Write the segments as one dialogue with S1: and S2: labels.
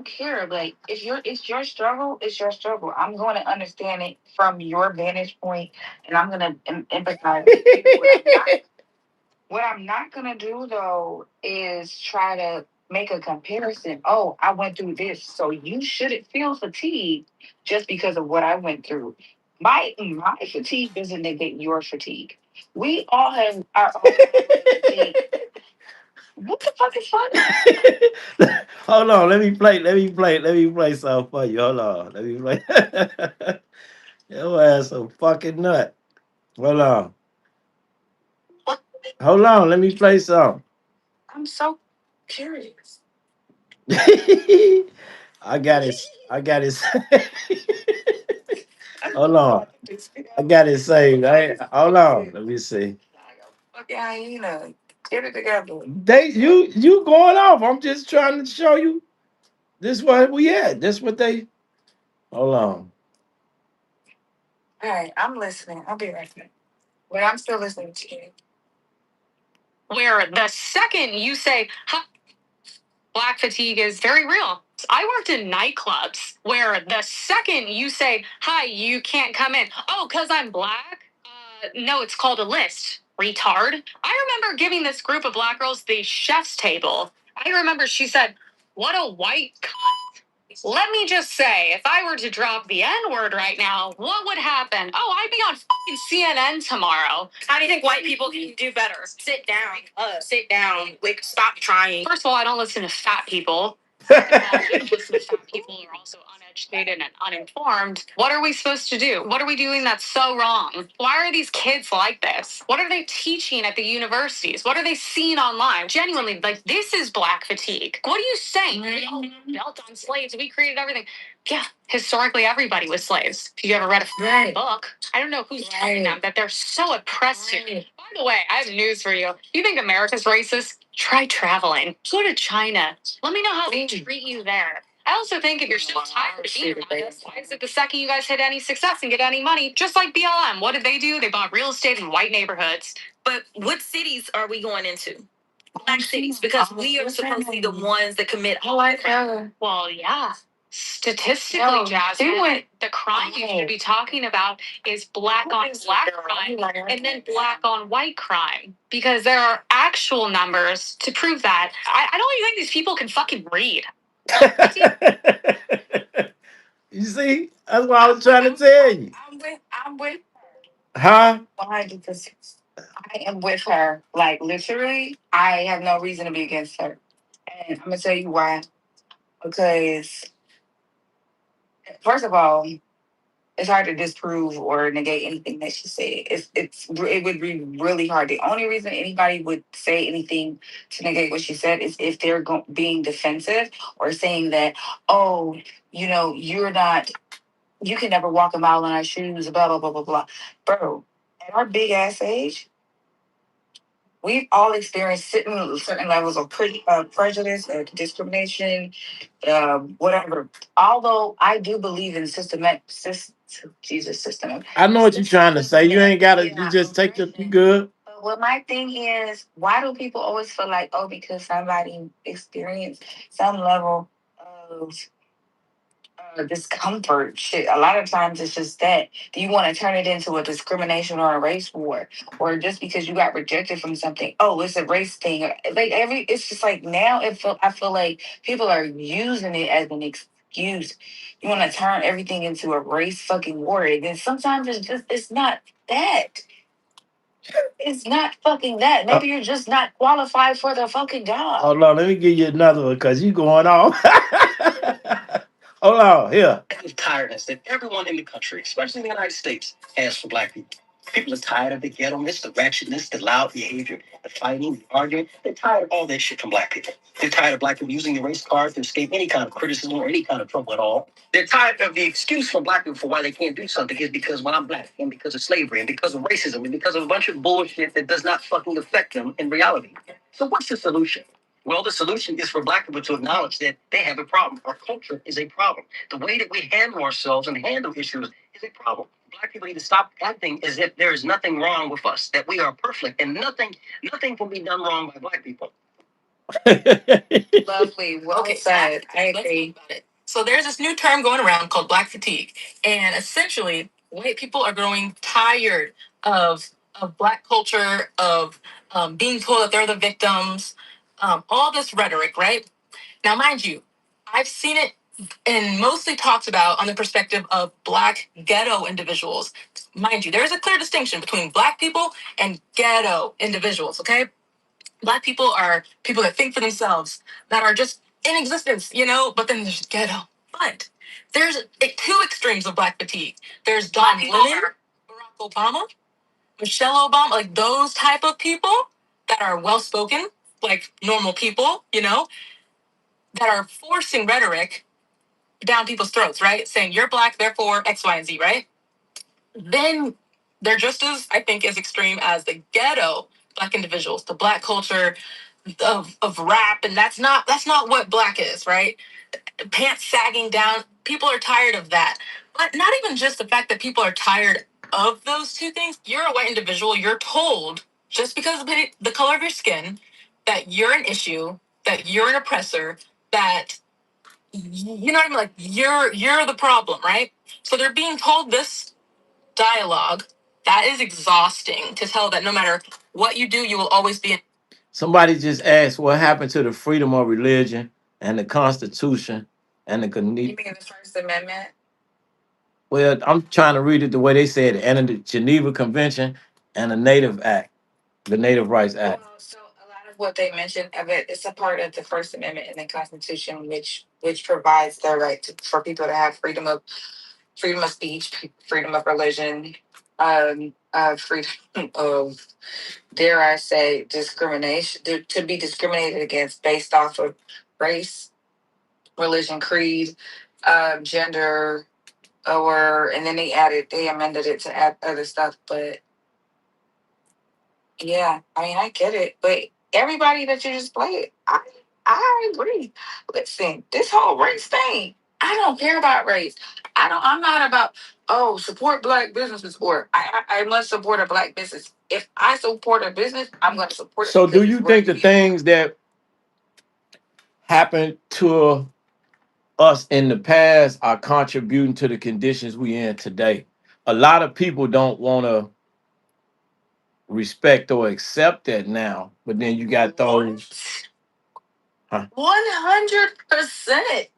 S1: don't care. Like, if it's your struggle, it's your struggle. I'm going to understand it from your vantage point, and I'm going to empathize with you. What I'm not gonna do though is try to make a comparison. Oh, I went through this, so you shouldn't feel fatigued just because of what I went through. My fatigue doesn't negate your fatigue. We all have our own fatigue. What the fuck is funny?
S2: Hold on, let me play something for you. Hold on, let me play. Your ass a fucking nut. Hold on, hold on, let me play something.
S1: I'm so curious.
S2: I got it. I got it. Hold on, I got it saved. Hold on, let me see.
S1: Okay, hyena. Get it together.
S2: You going off? I'm just trying to show you. This what we at. This what they. Hold on.
S1: All right, I'm listening. I'll be right back. But I'm still listening to you. Where the second you say, "Huh, black fatigue is very real." I worked in nightclubs where the second you say, "Hi, you can't come in." Oh, because I'm black? No, it's called a list, retard. I remember giving this group of black girls the chef's table. I remember she said, "What a white cunt." Let me just say, if I were to drop the N word right now, what would happen? Oh, I'd be on fucking CNN tomorrow. How do you think white people can do better? Sit down. Sit down. Like, stop trying. First of all, I don't listen to fat people. Second of all, I don't listen to fat people who are also uneducated and uninformed. What are we supposed to do? What are we doing that's so wrong? Why are these kids like this? What are they teaching at the universities? What are they seeing online? Genuinely, like, this is black fatigue. What are you saying? We built on slaves. We created everything. Yeah, historically, everybody was slaves. If you ever read a book, I don't know who's telling them that they're so oppressed here. By the way, I have news for you. You think America's racist? Try traveling. Go to China. Let me know how they treat you there. I also think if you're so tired of being around us, why is it the second you guys hit any success and get any money, just like BLM, what did they do? They bought real estate in white neighborhoods. But what cities are we going into? Black cities, because we are supposed to be the ones that commit all the crime. Well, yeah. Statistically, Jasmine, the crime you should be talking about is black on black crime and then black on white crime. Because there are actual numbers to prove that. I don't even think these people can fucking read.
S2: You see, that's what I was trying to tell you.
S1: I'm with
S2: Huh?
S1: 100%. I am with her. Like, literally, I have no reason to be against her. And I'm gonna tell you why. Because first of all, it's hard to disprove or negate anything that she said. It would be really hard. The only reason anybody would say anything to negate what she said is if they're being defensive or saying that, oh, you're not, you can never walk a mile in our shoes, blah blah blah blah blah. Bro, at our big ass age, we've all experienced certain levels of prejudice, discrimination, whatever. Although I do believe in system.
S2: I know what you're trying to say. You ain't gotta. You just take the. You good.
S1: But what my thing is, why do people always feel like, oh, because somebody experienced some level of discomfort? Shit, a lot of times it's just that. Do you want to turn it into a discrimination or a race war, or just because you got rejected from something? Oh, it's a race thing. Like it's just like now. I feel like people are using it as an excuse. You want to turn everything into a race fucking war, and then sometimes it's not that. It's not fucking that. Maybe you're just not qualified for the fucking job.
S2: Hold on, let me give you another one because you going off. Hold on, here. The tiredness that everyone in the country, especially in the United States, has for black people. People are tired of the ghetto-ness, the ratchetness, the loud behavior, the fighting, the arguing. They're tired of all that shit from black people. They're tired of black people using the race card to escape any kind of criticism or any kind of trouble at all. They're tired of the excuse from black people for why they can't do something is because, well, I'm black, and because of slavery, and because of racism, and because of a bunch of bullshit that does not fucking affect them in reality. So what's the solution? Well, the solution is for black people to acknowledge that they have a problem. Our culture is a problem. The way that we handle ourselves and handle issues is a problem. Black people need to stop acting as if there is nothing wrong with us, that we are perfect, and nothing can be done wrong by black people.
S1: Lovely. Well okay, said. I agree. Let's talk about it. So there's this new term going around called Black fatigue, and essentially, white people are growing tired of Black culture, of being told that they're the victims, all this rhetoric, right? Now, mind you, I've seen it and mostly talked about on the perspective of Black ghetto individuals. Mind you, there's a clear distinction between Black people and ghetto individuals, okay? Black people are people that think for themselves, that are just in existence, but then there's ghetto. But there's two extremes of Black fatigue. There's Don Lemon, Barack Obama, Michelle Obama, like those type of people that are well-spoken, like normal people, that are forcing rhetoric down people's throats, right? Saying you're Black, therefore X, Y, and Z, right? Then they're just as, I think, as extreme as the ghetto Black individuals, the Black culture of rap, and that's not what Black is, right? Pants sagging down. People are tired of that. But not even just the fact that people are tired of those two things. You're a white individual. You're told just because of the color of your skin that you're an issue, that you're an oppressor, that what I mean? Like you're the problem, right? So they're being told this dialogue that is exhausting to tell that no matter what you do, you will always be. Somebody just asked what happened to the freedom of religion and the Constitution and the. You mean the First Amendment? Well, I'm trying to read it the way they said it, and the Geneva Convention and the Native Act, the Native Rights Act. Well, so a lot of what they mentioned of it, it's a part of the First Amendment in the Constitution, which provides the right for people to have freedom of speech, freedom of religion, freedom of, dare I say, discrimination, to be discriminated against based off of race, religion, creed, gender, and then they amended it to add other stuff. But yeah, I mean, I get it. But everybody that you just played, I agree. Listen, this whole race thing, I don't care about race. I'm not about, support Black businesses, or I must support a Black business. If I support a business, I'm going to support it. So do you think the things that happened to us in the past are contributing to the conditions we in today? A lot of people don't want to respect or accept that now, but then you got those. 100%.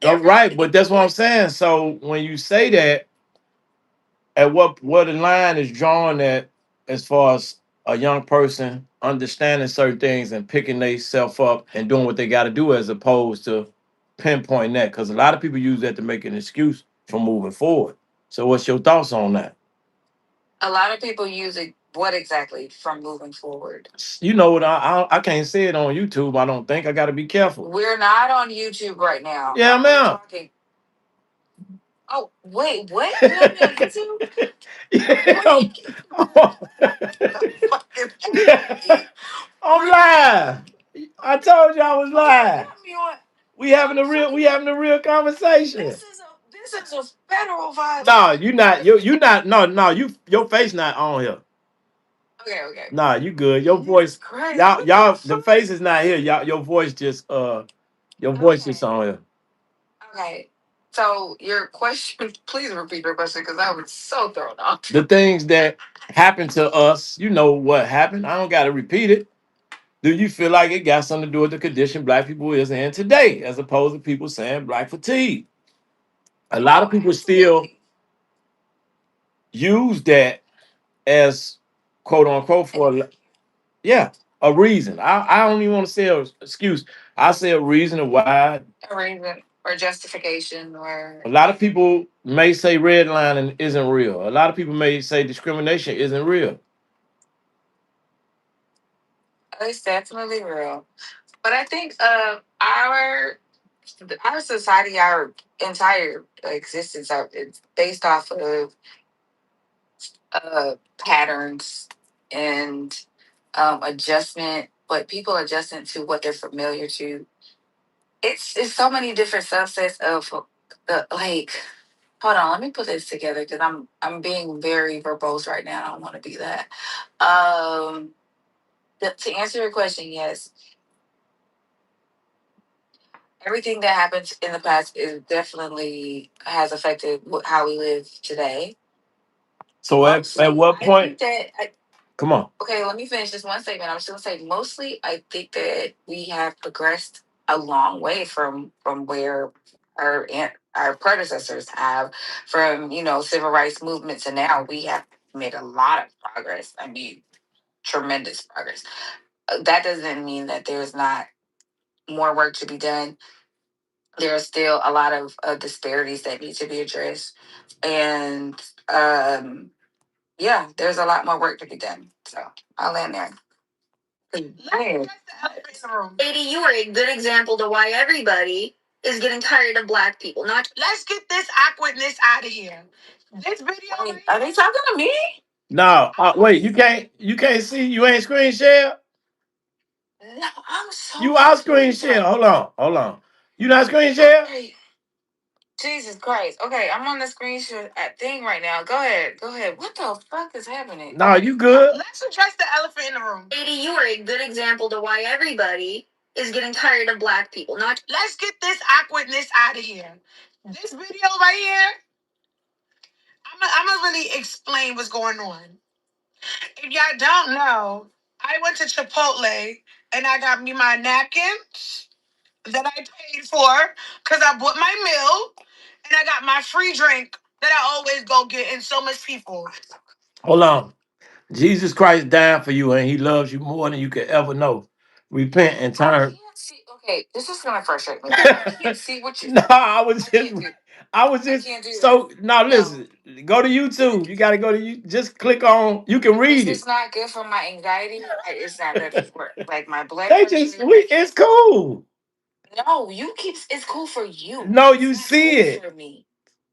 S1: All right, but that's what I'm saying. So when you say that, at where the line is drawn at, as far as a young person understanding certain things and picking themselves up and doing what they got to do, as opposed to pinpointing that, because a lot of people use that to make an excuse for moving forward. So what's your thoughts on that? A lot of people use it. What exactly from moving forward? You know what? I can't say it on YouTube. I don't think. I got to be careful. We're not on YouTube right now. Yeah, ma'am. Oh wait, what? We're on YouTube? Yeah, I'm live. I told you I was live. We having a real conversation. This is a federal violation. No, you not. You not. No. Your face not on here. Okay. Nah, you good. Your voice. Crazy. Y'all. The face is not here. Y'all. Your voice just. Your voice is on here. Okay. So your question, please repeat your question, because I was so thrown off. The things that happened to us, you know what happened. I don't got to repeat it. Do you feel like it got something to do with the condition Black people is in today, as opposed to people saying Black fatigue? A lot of people still use that as quote unquote for a reason. I don't even want to say an excuse. I say a reason of why. A reason or justification or. A lot of people may say redlining isn't real. A lot of people may say discrimination isn't real. It's definitely real. But I think our society, our entire existence, it's based off of patterns and adjustment, but people adjusting to what they're familiar to. It's so many different subsets of the like. Hold on, let me put this together because I'm being very verbose right now. I don't want to be that. To answer your question, yes, everything that happens in the past is definitely has affected how we live today.
S2: So at what point? Come on.
S1: Okay, let me finish this one statement. I'm just gonna say mostly I think that we have progressed a long way from where our predecessors have, from civil rights movement to now. We have made a lot of progress. I mean, tremendous progress. That doesn't mean that there's not more work to be done. There are still a lot of disparities that need to be addressed, and yeah, there's a lot more work to be done. So I'll land there. Lady, you are a good example to why everybody is getting tired of black people. Not let's get this awkwardness out of here. This video. Wait, are they talking to me?
S2: No, wait. You can't see. You ain't screen share.
S1: No, I'm so.
S2: You are screen share. Hold on. You not screen share?
S1: Okay. Jesus Christ. Okay, I'm on the screenshot thing right now. Go ahead. What the fuck is happening?
S2: No, you good.
S1: Let's address the elephant in the room. Lady, you are a good example to why everybody is getting tired of black people. Not let's get this awkwardness out of here. This video right here, I'm gonna really explain what's going on. If y'all don't know, I went to Chipotle and I got me my napkins that I paid for because I bought my meal and I got my free drink that I always go get in so much people.
S2: Hold on. Jesus Christ died for you, and He loves you more than you could ever know. Repent and turn.
S1: Okay, this is gonna frustrate me. I can't see what you.
S2: No, I was just. So now listen. Go to YouTube. You got to go to you. Just click on. You can read it.
S1: It's not good for my anxiety. It's not good for like my blood
S2: They
S1: pressure.
S2: it's cool.
S1: No, it's cool for you.
S2: No, you see
S1: cool
S2: it.
S1: For me.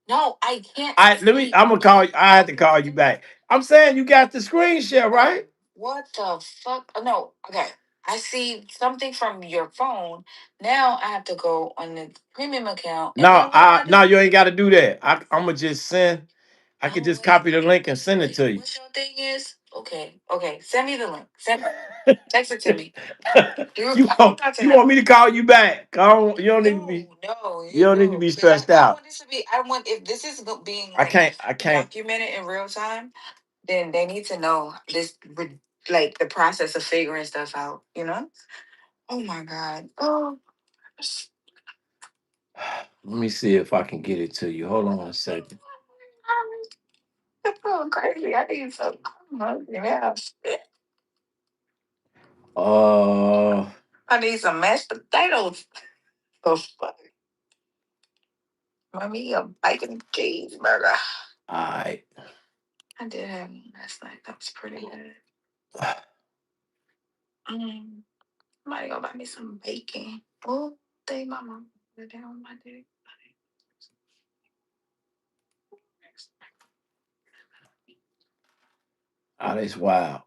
S1: No, I can't.
S2: I'm gonna call you. I had to call you back. I'm saying you got the screen share, right?
S1: What the fuck? Oh, no. Okay. I see something from your phone. Now I have to go on the premium account.
S2: No, you ain't got to do that. I'm gonna just send. I could just copy the link and send it to you.
S1: What your thing is? Okay. Send me the link. Text it to me.
S2: You want me to call you back? You don't need to be. You don't need to be stressed out.
S1: I want if this is being.
S2: I can't.
S1: Documented in real time. Then they need to know this, like the process of figuring stuff out. Oh my god. Oh.
S2: Let me see if I can get it to you. Hold on a second.
S1: That's going crazy. I need some. Yeah. I need some mashed potatoes. Oh fuck. Mommy, a bacon cheeseburger.
S2: Alright.
S1: I did have one last night. That was pretty good. Somebody go buy me some bacon. Oh, thank my mom. Put it down my dick.
S2: Oh, that's wild.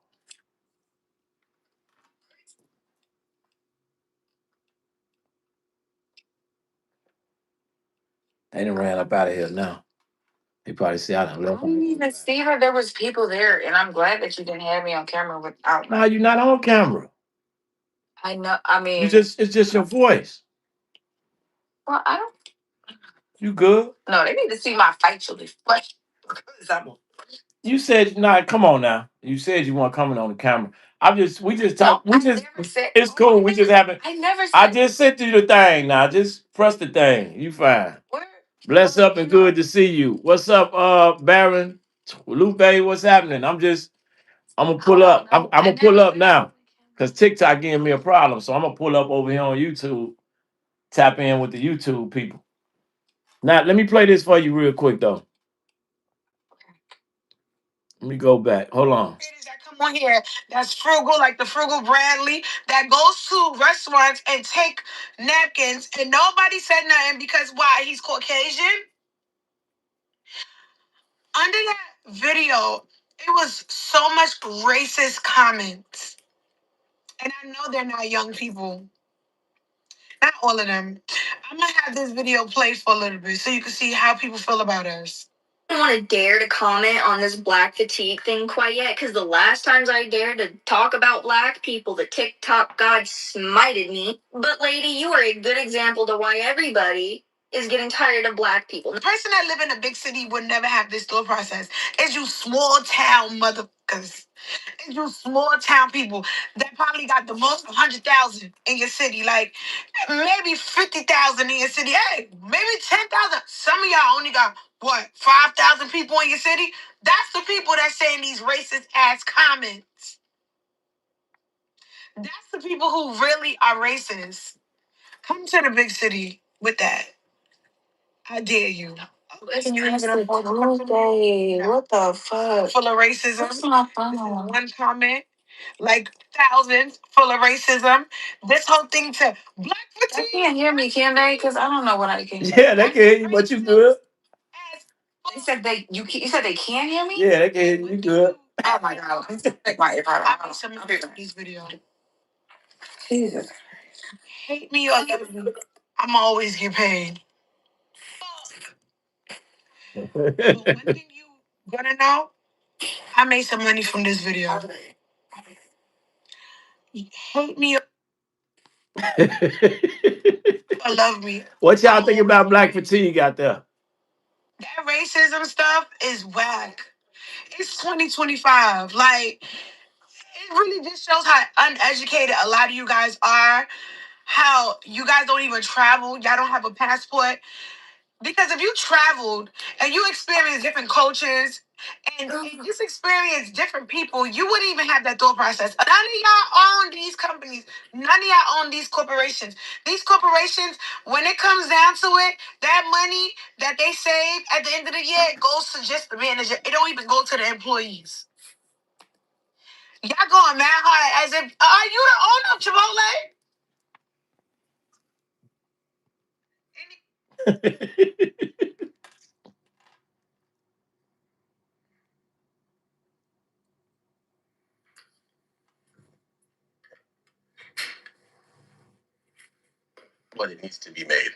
S2: They done ran up out of here now. They probably see I done left.
S1: I didn't even see her. There was people there, and I'm glad that you didn't have me on camera without.
S2: No, you're not on camera.
S1: I know. I mean,
S2: it's just your voice.
S1: Well, I don't.
S2: You good?
S1: No, they need to see my facial expression.
S2: You said, nah, come on now. You said you weren't coming on the camera. We just talk. It's cool. We just haven't. I never said. I just sent you the thing now. Just press the thing. You fine. Where? Bless up and good to see you. What's up, Baron? Lupe, what's happening? I'm gonna pull up. I'm gonna pull up now. Cause TikTok giving me a problem. So I'm gonna pull up over here on YouTube. Tap in with the YouTube people. Now, let me play this for you real quick though. Let me go back. Hold on.
S1: That come on here, that's frugal, like the Frugal Bradley, that goes to restaurants and take napkins, and nobody said nothing because why? He's Caucasian. Under that video, it was so much racist comments, and I know they're not young people. Not all of them. I'm gonna have this video play for a little bit so you can see how people feel about us. don't want to dare to comment on this black fatigue thing quite yet, because the last times I dared to talk about black people, the TikTok god smited me. But lady, you are a good example to why everybody is getting tired of black people. The person that live in a big city would never have this thought process. It's you small town motherfuckers. It's you small town people that probably got the most 100,000 in your city. Like maybe 50,000 in your city. Hey, maybe 10,000. Some of y'all only got what, 5,000 people in your city? That's the people that saying these racist ass comments. That's the people who really are racist. Come to the big city with that. I dare you. Can you even afford to come to Tuesday? What the fuck? Full of racism. This is one comment. Like thousands full of racism. This whole thing to black fatigue. They can't hear me, can they? Because I don't know what I can hear.
S2: Yeah, they can hear you, but you good.
S1: They said you said they can't hear me?
S2: Yeah, they can hear you. You good.
S1: Oh my god. Let me take my earphone. I made some of these videos. Jesus. Hate me or love me. I'm always get paid. But one thing you gonna know, I made some money from this video. Hate me or love me. What y'all think about black fatigue out there? That racism stuff is whack. It's 2025. Like, it really just shows how uneducated a lot of you guys are. How you guys don't even travel. Y'all don't have a passport. Because if you traveled and you experienced different cultures and you just experienced different people, you wouldn't even have that thought process. None of y'all own these companies. None of y'all own these corporations. These corporations, when it comes down to it, that money that they save at the end of the year goes to just the manager. It don't even go to the employees. Y'all going mad hard as if, are you the owner of Chipotle? But it needs to be made.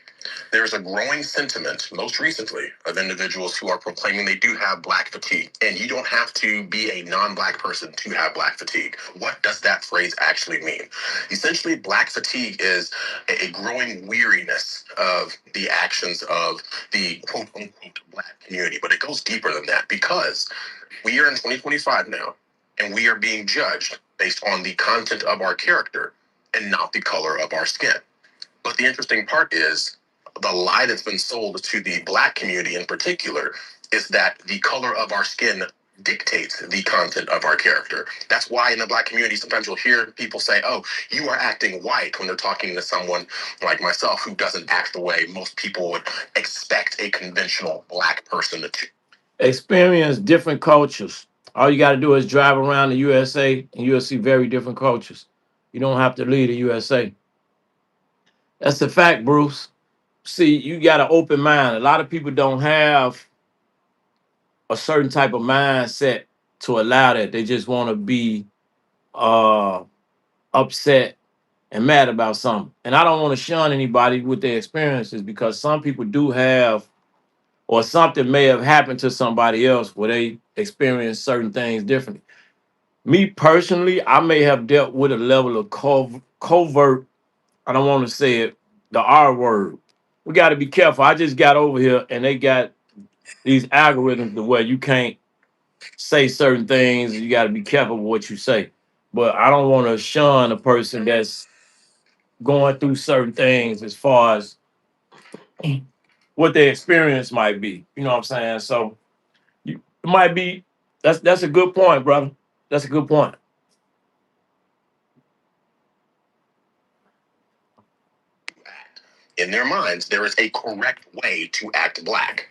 S1: There's a growing sentiment, most recently, of individuals who are proclaiming they do have black fatigue. And you don't have to be a non-black person to have black fatigue. What does that phrase actually mean? Essentially, black fatigue is a growing weariness of the actions of the quote-unquote black community. But it goes deeper than that because we are in 2025 now, and we are being judged based on the content of our character and not the color of our skin. But the interesting part is the lie that's been sold to the black community in particular is that the color of our skin dictates the content of our character. That's why in the black community, sometimes you'll hear people say, oh, you are acting white when they're talking to someone like myself who doesn't act the way most people would expect a conventional black person to. Experience different cultures. All you got to do is drive around the USA and you'll see very different cultures. You don't have to leave the USA. That's a fact, Bruce. See, you got an open mind. A lot of people don't have a certain type of mindset to allow that. They just want to be uh upset and mad about something. And I don't want to shun anybody with their experiences because some people do have, or something may have happened to somebody else where they experience certain things differently. Me personally, I may have dealt with a level of covert, I don't want to say it, the R word. We got to be careful. I just got over here and they got these algorithms to where you can't say certain things. You got to be careful with what you say. But I don't want to shun a person that's going through certain things as far as what their experience might be. You know what I'm saying? So it might be, that's a good point, brother. That's a good point. In their minds, there is a correct way to act black.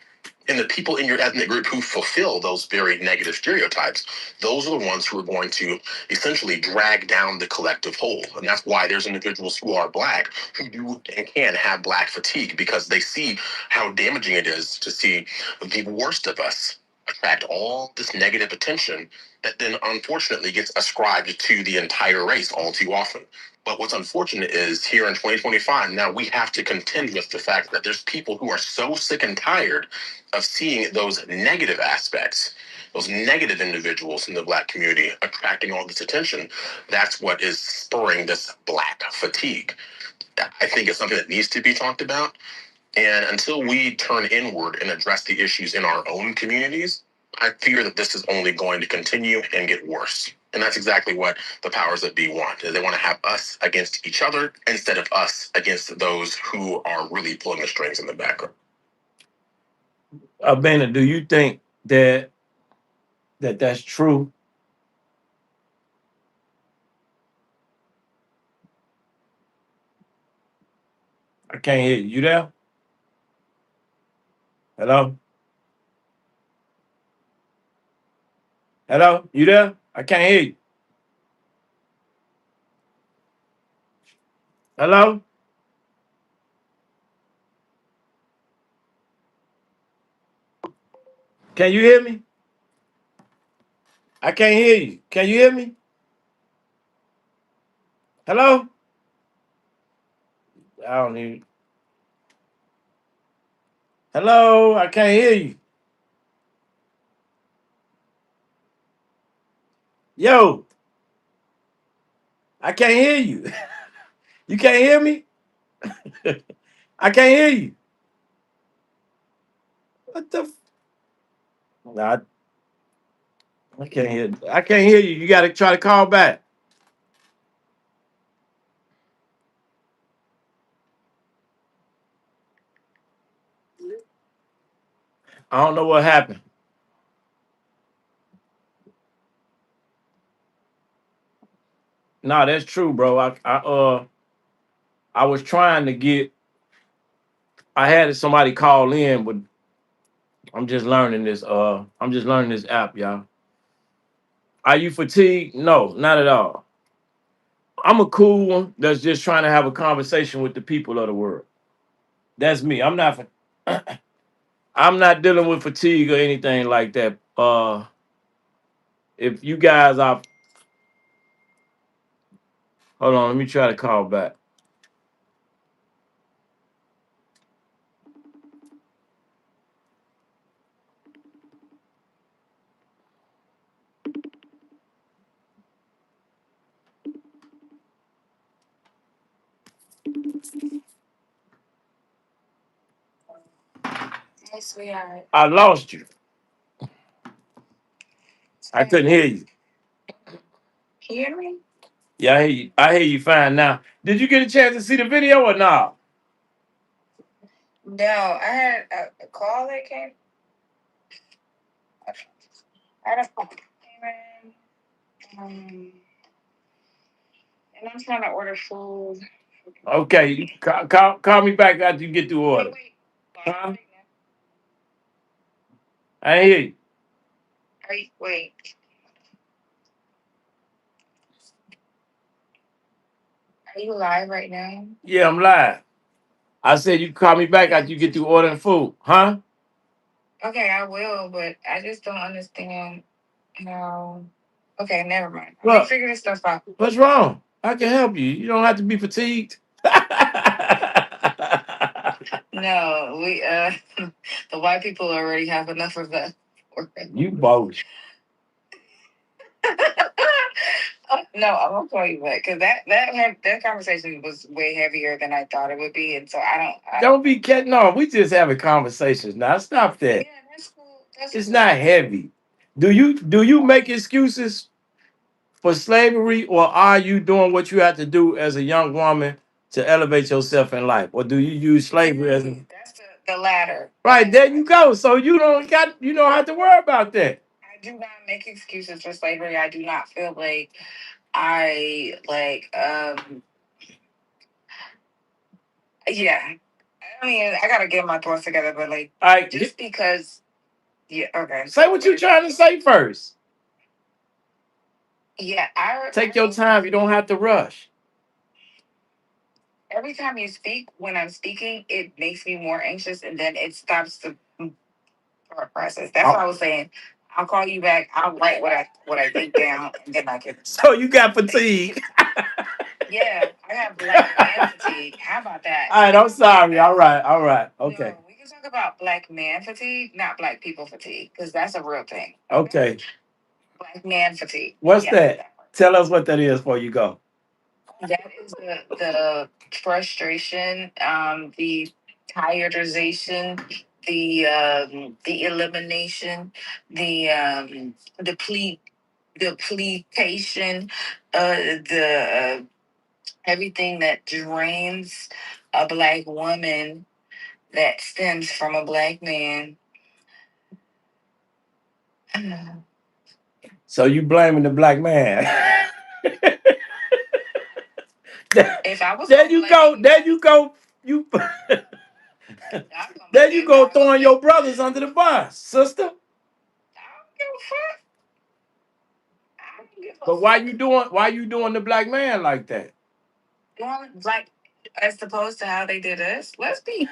S1: And the people in your ethnic group who fulfill those very negative stereotypes, those are the ones who are going to essentially drag down the collective whole. And that's why there's individuals who are black who do and can have black fatigue because they see how damaging it is to see the worst of us attract all this negative attention that then unfortunately gets ascribed to the entire race all too often. But what's unfortunate is here in 2025, now we have to contend with the fact that there's people who are so sick and tired of seeing those negative aspects, those negative individuals in the Black community attracting all this attention. That's what is spurring this Black fatigue. I think it's something that needs to be talked about. And until we turn inward and address the issues in our own communities, I fear that this is only going to continue and get worse. And that's exactly what the powers that be want. They want to have us against each other instead of us against those who are really pulling the strings in the background. Bena, do you think that's true? I can't hear you. You there? Hello? Hello? You there? I can't hear you. Hello? Can you hear me? I can't hear you. Can you hear me? Hello? I don't even. Hello? I can't hear you. Yo, I can't hear you. You can't hear me? I can't hear you. What the? Nah, I can't hear. I can't hear you. You got to try to call back. I don't know what happened. Nah, that's true, bro. I was trying to get. I had somebody call in, but I'm just learning this. I'm just learning this app, y'all. Are you fatigued? No, not at all. I'm a cool one that's just trying to have a conversation with the people of the world. That's me. I'm not. I'm not dealing with fatigue or anything like that. If you guys are, hold on, let me try to call back. Hey, sweetheart. I lost you. I couldn't hear you. Can you hear me? Yeah, I hear you. I hear you fine now. Did you get a chance to see the video or not? No, I had a call that came. I had a call that came in, and I'm trying to order food. Okay, call me back after you get the order. Wait. Huh? I hear you. Wait. Are you live right now? Yeah, I'm live. I said you call me back after you get through ordering food, huh? Okay, I will, but I just don't understand how. Okay, never mind. I'll figure this stuff out. What's wrong? I can help you. You don't have to be fatigued. No, we the white people already have enough of that. You both. No, I'm gonna call you back because that conversation was way heavier than I thought it would be, and so don't be getting off. We just having conversations now. Stop that. Yeah, that's cool. It's not heavy. Do you make excuses for slavery, or are you doing what you have to do as a young woman to elevate yourself in life, or do you use slavery as a... That's the latter. Right, there you go. So you don't have to worry about that. I do not make excuses for slavery. I do not feel like I yeah. I mean, I gotta get my thoughts together, but like, just because, yeah, okay. Say what you're trying to say first. Yeah, take your time. You don't have to rush. Every time you speak, when I'm speaking, it makes me more anxious, and then it stops the process. That's what I was saying. I'll call you back. I'll write what I think down, and then I can. So you got fatigue. Yeah, I have black man fatigue. How about that? All right, I'm sorry. All right. Okay. No, we can talk about black man fatigue, not black people fatigue, because that's a real thing. Okay. Black man fatigue. What's that? Tell us what that is before you go. That is the frustration, the tiredization, the elimination, the depletion, the everything that drains a black woman that stems from a black man. So you blaming the black man? If I was there, you go. There you go. You. There you go, throwing your brothers under the bus, sister. I don't give a fuck. I don't give a But why you doing the black man like that? Like as opposed to how they did us. Let's be.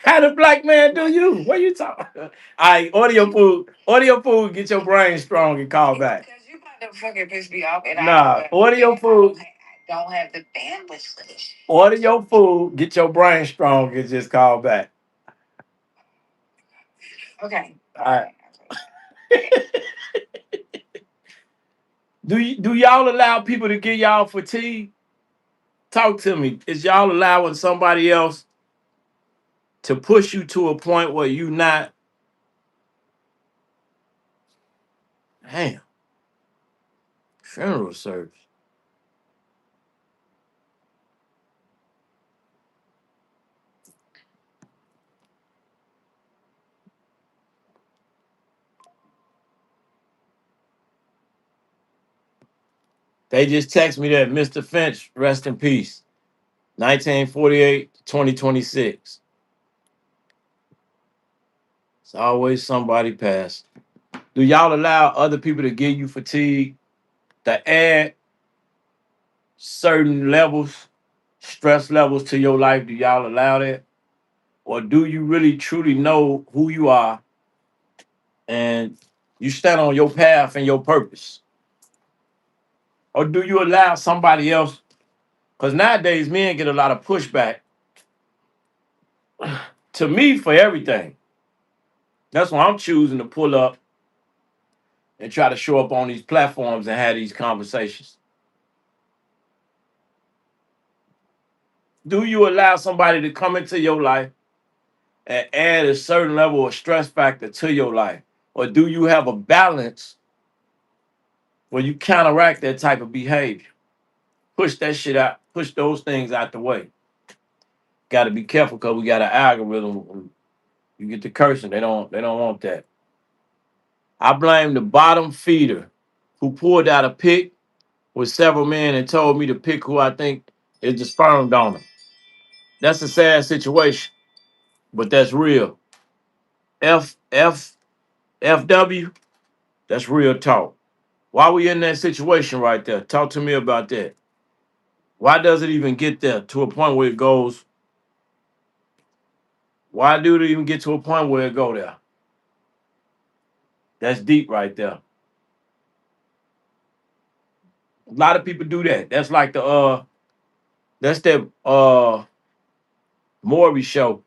S1: How the black man do you? What you talking? All right, order your food. Order your food. Get your brain strong and call back. Because you about to fucking piss me off. And nah, order your food. I don't have the bandwidth for this. Order your food. Get your brain strong and just call back. Okay. All right. Do y'all allow people to get y'all fatigue? Talk to me. Is y'all allowing somebody else to push you to a point where you not? Damn. Funeral service. They just text me that Mr. Finch, rest in peace. 1948 to 2026. It's always somebody passed. Do y'all allow other people to give you fatigue to add certain levels, stress levels to your life? Do y'all allow that? Or do you really truly know who you are and you stand on your path and your purpose? Or do you allow somebody else? Because nowadays men get a lot of pushback to me for everything. That's why I'm choosing to pull up and try to show up on these platforms and have these conversations. Do you allow somebody to come into your life and add a certain level of stress factor to your life? Or do you have a balance where you counteract that type of behavior? Push that shit out, push those things out the way. Got to be careful because we got an algorithm. You get the cursing, they don't want that. I blame the bottom feeder who pulled out a pic with several men and told me to pick who I think is the sperm donor. That's a sad situation, but that's real. FW, that's real talk. Why we in that situation right there? Talk to me about that. Why does it even get there to a point where it goes? Why do it even get to a point where it go there? That's deep right there. A lot of people do that. That's like that's that Maury show.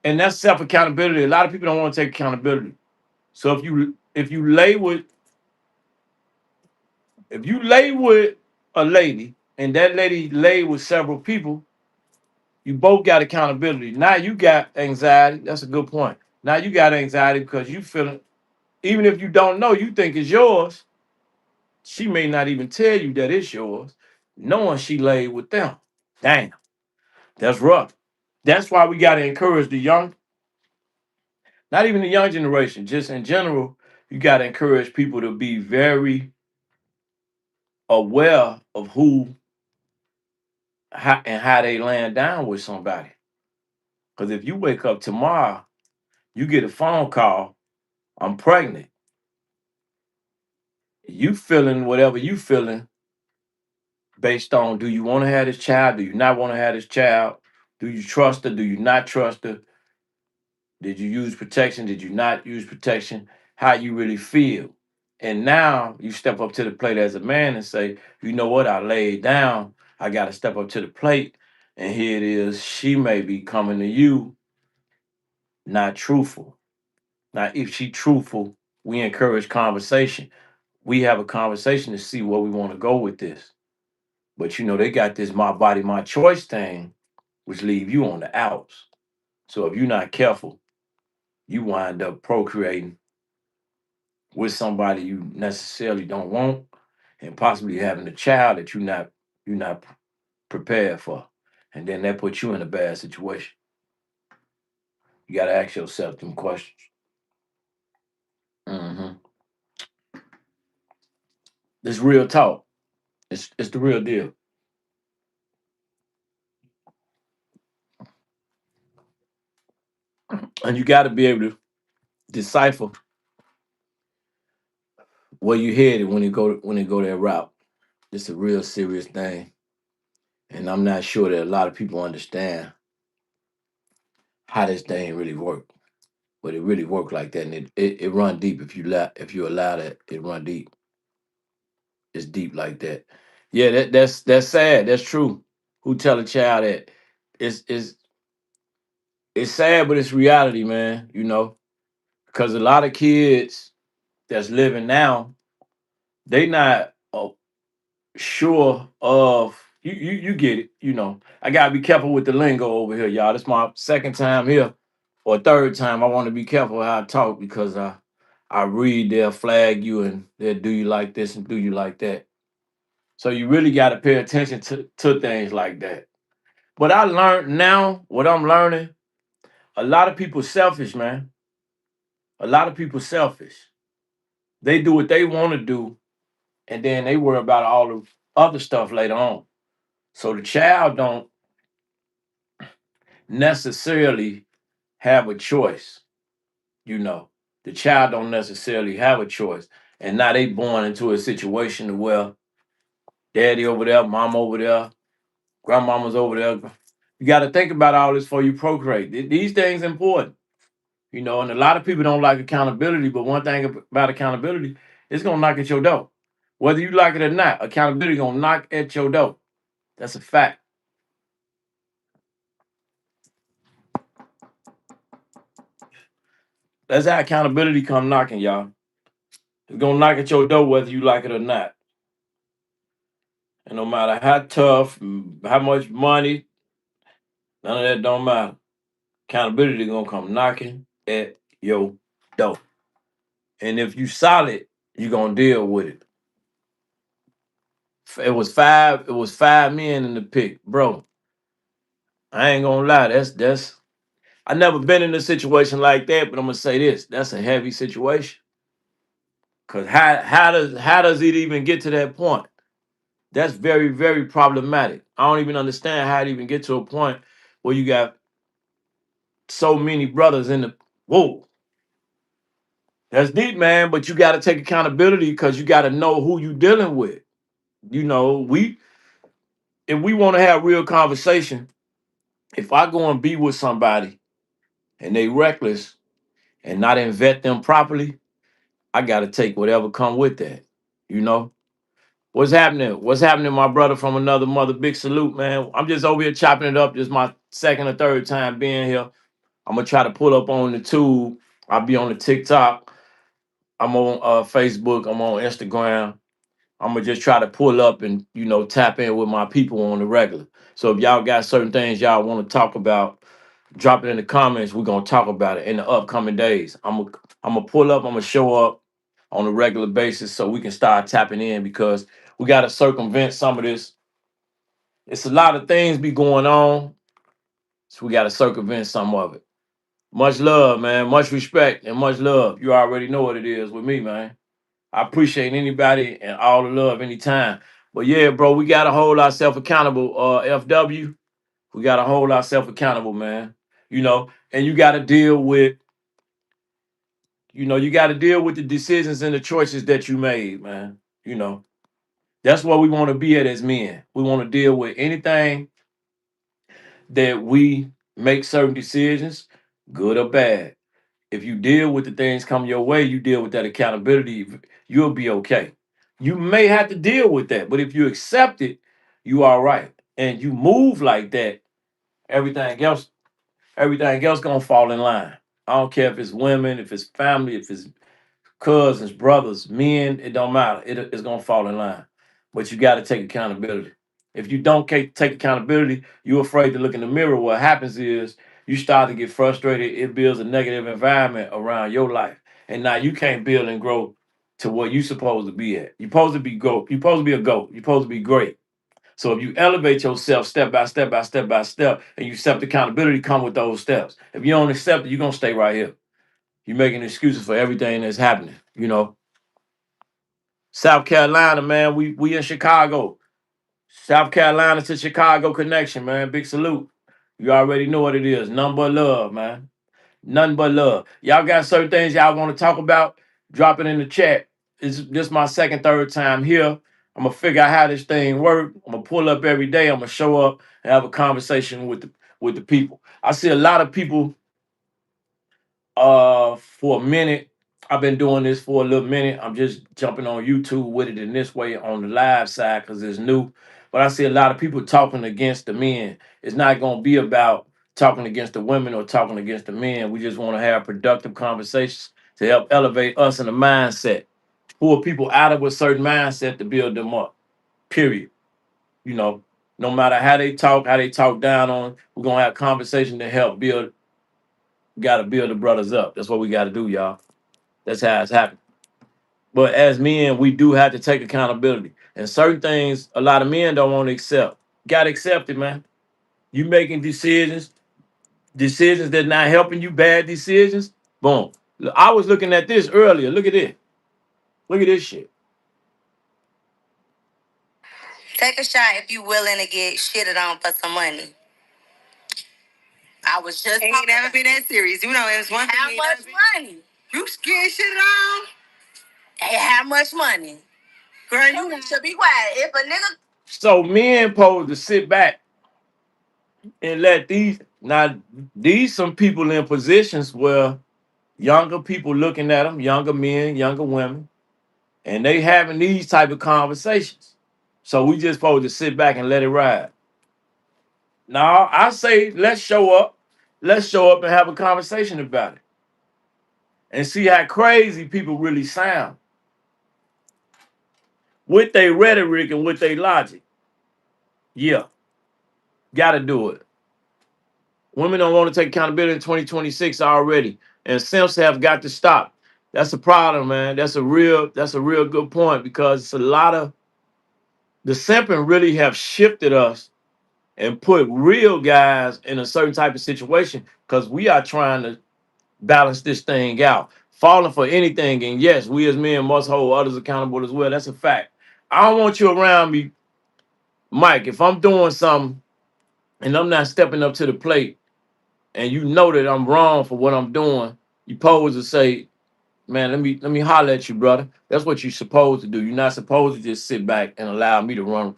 S1: And that's self-accountability. A lot of people don't want to take accountability. So if you lay with a lady and that lady lay with several people, you both got accountability. Now you got anxiety. That's a good point. Now you got anxiety because you feeling, even if you don't know, you think it's yours. She may not even tell you that it's yours, knowing she laid with them. Damn, that's rough. That's why we got to encourage the young, not even the young generation, just in general, you got to encourage people to be very aware of how they land down with somebody. Because if you wake up tomorrow, you get a phone call, I'm pregnant. You feeling whatever you feeling based on, do you want to have this child? Do you not want to have this child? Do you trust her? Do you not trust her?
S2: Did you use protection? Did you not use protection? How you really feel? And now you step up to the plate as a man and say, you know what? I laid down. I got to step up to the plate. And here it is. She may be coming to you not truthful. Now, if she truthful, we encourage conversation. We have a conversation to see where we want to go with this. But you know, they got this my body, my choice thing, which leave you on the outs. So if you're not careful, you wind up procreating with somebody you necessarily don't want, and possibly having a child that you're not prepared for, and then that puts you in a bad situation. You got to ask yourself them questions. hmm This real talk. It's the real deal, and you got to be able to decipher where you headed when it go that route. It's a real serious thing, and I'm not sure that a lot of people understand how this thing really work. But it really work like that, and it run deep if you allow that it run deep. It's deep like that. Yeah, that's sad. That's true. Who tell a child that? It's it's sad, but it's reality, man. Because a lot of kids that's living now, they not sure of you get it. I gotta be careful with the lingo over here, y'all. This my second time here, or third time. I want to be careful how I talk because I read they'll flag you and they'll do you like this and do you like that. So you really got to pay attention to things like that. But I learned now what I'm learning. A lot of people selfish, man. A lot of people selfish. They do what they want to do, and then they worry about all the other stuff later on. So the child don't necessarily have a choice. You know, the child don't necessarily have a choice, and now they born into a situation where daddy over there, mom over there, grandmama's over there. You got to think about all this before you procreate. These things important. And a lot of people don't like accountability, but one thing about accountability, it's gonna knock at your door. Whether you like it or not, accountability gonna knock at your door. That's a fact. That's how accountability come knocking, y'all. It's gonna knock at your door whether you like it or not. And no matter how tough, how much money, none of that don't matter. Accountability gonna come knocking at your door. And if you solid, you gonna deal with it. It was five men in the pick, bro. I ain't gonna lie, that's I never been in a situation like that, but I'm gonna say this: that's a heavy situation. Cause how does it even get to that point? That's very very problematic. I don't even understand how it even get to a point where you got so many brothers in the whoa. That's deep, man. But you got to take accountability because you got to know who you dealing with. We if we want to have real conversation, if I go and be with somebody and they reckless and not vet them properly, I gotta take whatever come with that. You know what's happening? What's happening, my brother from another mother? Big salute, man. I'm just over here chopping it up. This is my second or third time being here. I'm gonna try to pull up on the tube. I'll be on the TikTok. I'm on Facebook. I'm on Instagram. I'm gonna just try to pull up and tap in with my people on the regular. So if y'all got certain things y'all want to talk about, drop it in the comments. We're gonna talk about it in the upcoming days. I'm gonna pull up, I'm gonna show up on a regular basis so we can start tapping in because we gotta circumvent some of this. It's a lot of things be going on, so we gotta circumvent some of it. Much love, man. Much respect and much love. You already know what it is with me, man. I appreciate anybody and all the love anytime. But yeah, bro, we gotta hold ourselves accountable. FW, we gotta hold ourselves accountable, man. And you got to deal with the decisions and the choices that you made, man. You know, that's what we want to be at as men. We want to deal with anything that we make certain decisions.
S3: good or bad. If you deal with the things come your way, you deal with that accountability, you'll be okay. You may have to deal with that, but if you accept it, you are right. And you move like that, everything else, everything else gonna fall in line. I don't care if it's women, if it's family, if it's cousins, brothers, men, it don't matter. It's gonna fall in line. But you gotta take accountability. If you don't take accountability, you're afraid to look in the mirror. What happens is you start to get frustrated. It builds a negative environment around your life. And now you can't build and grow to what you're supposed to be at. You're supposed to be GOAT. You're supposed to be a GOAT. You're supposed to be great. So if you elevate yourself step by step by step by step, and you accept accountability, come with those steps. If you don't accept it, you're gonna stay right here. You're making excuses for everything that's happening. South Carolina, man, we in Chicago. South Carolina to Chicago connection, man. Big salute. You already know what it is. Nothing but love, man. Nothing but love. Y'all got certain things y'all want to talk about? Drop it in the chat. This my second, third time here. I'm gonna figure out how this thing work. I'm gonna pull up every day. I'm gonna show up and have a conversation with the people. I see a lot of people for a minute. I've been doing this for a little minute. I'm just jumping on YouTube with it in this way on the live side because it's new. But I see a lot of people talking against the men. It's not going to be about talking against the women or talking against the men. We just want to have productive conversations to help elevate us in the mindset, pull people out of a certain mindset to build them up. Period. You know, no matter how they talk down on, we're gonna have conversation to help build. Got to build the brothers up. That's what we got to do, y'all. That's how it's happening. But as men, we do have to take accountability. And certain things, a lot of men don't want to accept. Got to accept it, man. You making decisions that not helping you, bad decisions. Boom. I was looking at this earlier. Look at this. Look at this shit. Take a shot if you willing to get shitted on for some money. I was just ain't never been that serious. You know, it's one thing. How much money? You scared shitted on? Hey, how much money? Girl, you should be quiet. If a nigga. So men supposed to sit back and let these some people in positions where younger people looking at them, younger men, younger women, and they having these type of conversations. So we just supposed to sit back and let it ride. Now I say let's show up. Let's show up and have a conversation about it and see how crazy people really sound with their rhetoric and with their logic. Yeah, gotta do it. Women don't want to take accountability in 2026 already, and simps have got to stop. That's a problem, man. That's a real good point because it's a lot of the simping really have shifted us and put real guys in a certain type of situation because we are trying to balance this thing out, falling for anything. And yes, we as men must hold others accountable as well. That's a fact. I don't want you around me, Mike. If I'm doing something and I'm not stepping up to the plate and you know that I'm wrong for what I'm doing, you pose to say, man, let me holler at you, brother. That's what you're supposed to do. You're not supposed to just sit back and allow me to run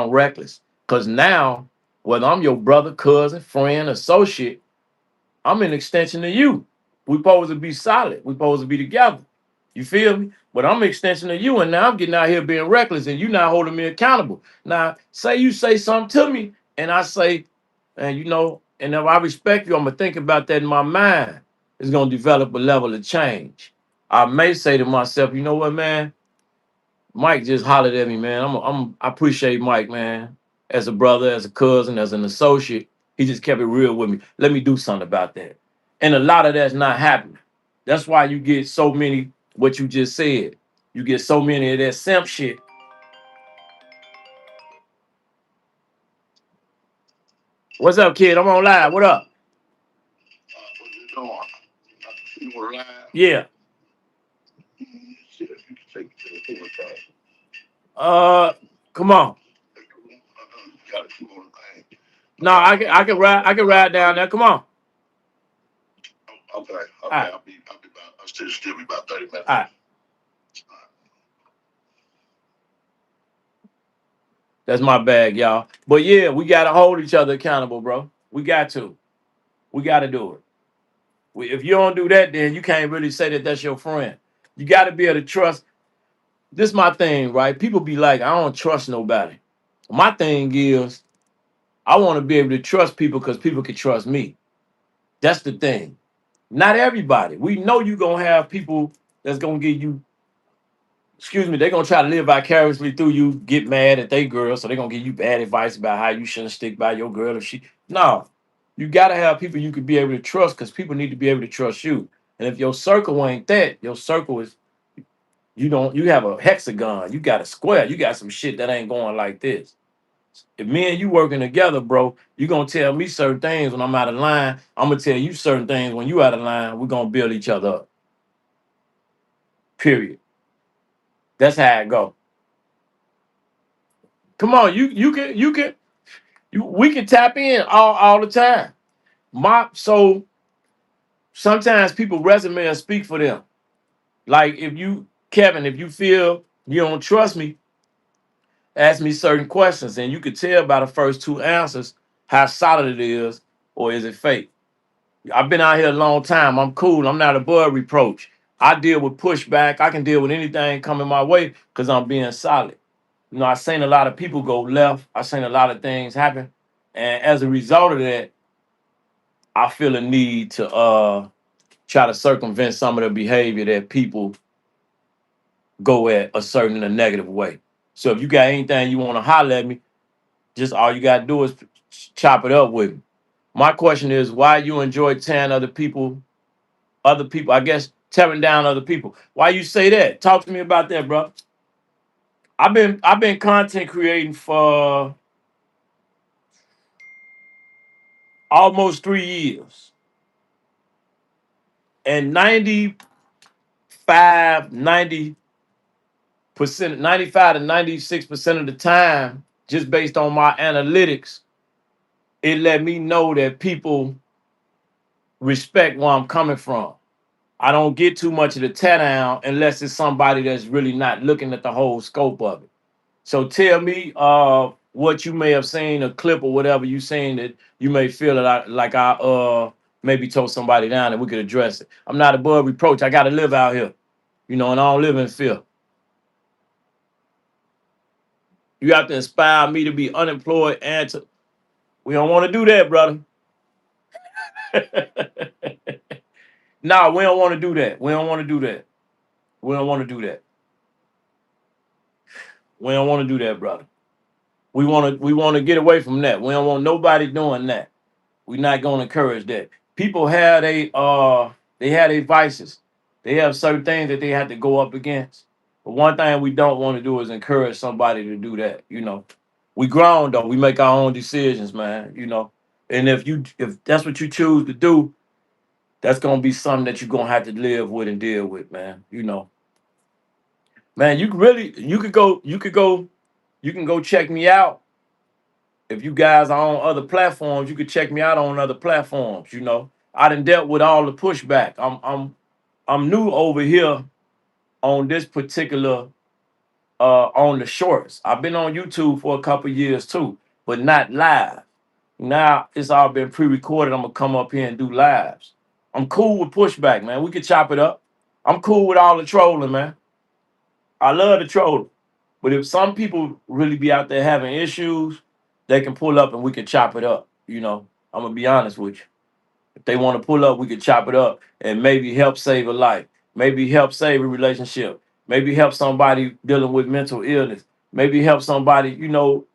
S3: reckless. Cause now, whether I'm your brother, cousin, friend, associate, I'm an extension of you. We supposed to be solid. We supposed to be together. You feel me? But I'm an extension of you, and now I'm getting out here being reckless, and you not holding me accountable. Now, say you say something to me, and I say, and and if I respect you, I'm gonna think about that in my mind. It's gonna develop a level of change. I may say to myself, you know what, man? Mike just hollered at me, man. I appreciate Mike, man. As a brother, as a cousin, as an associate, he just kept it real with me. Let me do something about that. And a lot of that's not happening. That's why you get so many, what you just said. You get so many of that simp shit. What's up, kid? I'm on live. What up? What you doing? You on live? Yeah. Shit, you can take it to the thing. Come on. No, I can ride down there. Come on. Okay. Right. I'll still be about 30 minutes. All right. That's my bag, y'all. But yeah, we gotta hold each other accountable, bro. We got to. We gotta do it. If you don't do that, then you can't really say that that's your friend. You got to be able to trust. This is my thing, right? People be like, I don't trust nobody. My thing is, I want to be able to trust people because people can trust me. That's the thing. Not everybody. We know you gonna have people that's gonna give you, excuse me, they're gonna try to live vicariously through you, get mad at their girl, so they're gonna give you bad advice about how you shouldn't stick by your girl if she. No, you gotta have people you could be able to trust because people need to be able to trust you. And if your circle ain't that, your circle is you have a hexagon, you got a square, you got some shit that ain't going like this. If me and you working together, bro, you gonna tell me certain things when I'm out of line. I'm gonna tell you certain things when you out of line. We're gonna build each other up. Period. That's how it go. Come on, we can tap in all the time. So sometimes people resume and speak for them. Like if you, Kevin, if you feel you don't trust me, ask me certain questions, and you could tell by the first two answers how solid it is or is it fake. I've been out here a long time. I'm cool. I'm not above reproach. I deal with pushback. I can deal with anything coming my way because I'm being solid. You know, I've seen a lot of people go left. I've seen a lot of things happen. And as a result of that, I feel a need to try to circumvent some of the behavior that people go at a certain in a negative way. So if you got anything you want to holler at me, just all you gotta do is chop it up with me. My question is why you enjoy tearing other people, I guess tearing down other people. Why you say that? Talk to me about that, bro. I've been content creating for almost 3 years. And 90%, 95 to 96% of the time, just based on my analytics, it let me know that people respect where I'm coming from. I don't get too much of the tear down unless it's somebody that's really not looking at the whole scope of it. So tell me what you may have seen, a clip or whatever you seen that you may feel that I maybe told somebody down and we could address it. I'm not above reproach. I gotta live out here, and I don't live in fear. You have to inspire me to be unemployed and to we don't want to do that, brother. Nah, we don't want to do that. We don't want to do that. We don't want to do that. We don't want to do that, brother. We want to get away from that. We don't want nobody doing that. We're not going to encourage that. People have they have their vices. They have certain things that they have to go up against. But one thing we don't want to do is encourage somebody to do that. We grown though. We make our own decisions, man. And if that's what you choose to do, that's gonna be something that you're gonna have to live with and deal with, man. Man, you can go check me out. If you guys are on other platforms, you could check me out on other platforms. I done dealt with all the pushback. I'm new over here on this particular on the shorts. I've been on YouTube for a couple years too, but not live. Now it's all been pre-recorded. I'm gonna come up here and do lives. I'm cool with pushback, man. We can chop it up. I'm cool with all the trolling, man. I love the trolling. But if some people really be out there having issues, they can pull up and we can chop it up. I'm gonna be honest with you. If they want to pull up, we can chop it up and maybe help save a life, maybe help save a relationship, maybe help somebody dealing with mental illness, maybe help somebody,